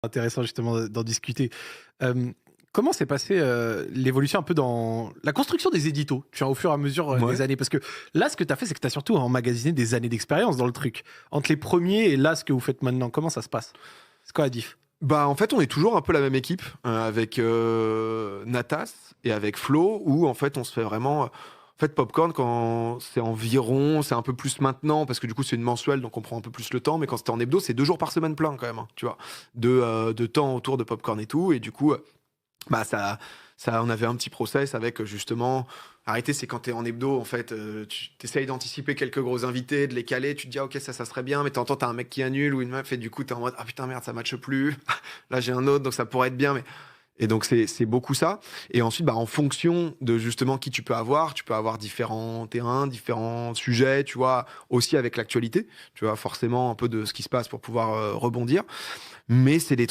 Intéressant justement d'en discuter. Hem, Comment s'est passée, l'évolution un peu dans la construction des éditos, tu vois, au fur et à mesure, Ouais. des années? Parce que là, ce que tu as fait, c'est que tu as surtout emmagasiné des années d'expérience dans le truc. Entre les premiers et là, ce que vous faites maintenant, comment ça se passe? C'est quoi la diff? Bah, en fait, on est toujours un peu la même équipe, avec, Natas et avec Flo où en fait, on se fait vraiment, en fait, Popcorn quand c'est un peu plus maintenant parce que du coup, c'est une mensuelle, donc on prend un peu plus le temps, mais quand c'était en hebdo, c'est 2 jours par semaine plein quand même, hein, tu vois? De temps autour de Popcorn et tout et du coup, bah, ça on avait un petit process avec, justement arrêter, c'est quand tu es en hebdo, en fait, tu essayes d'anticiper quelques gros invités, de les caler, tu te dis: «Ah OK, ça serait bien», mais tu entends, tu as un mec qui annule ou une meuf et du coup, tu es en mode: «Ah putain, merde, ça matche plus. Là, j'ai un autre, donc ça pourrait être bien», mais et donc c'est beaucoup ça et ensuite, bah, en fonction de justement qui tu peux avoir différents terrains, différents sujets, tu vois? Aussi avec l'actualité, tu vois? Forcément un peu de ce qui se passe pour pouvoir, rebondir, mais c'est des trucs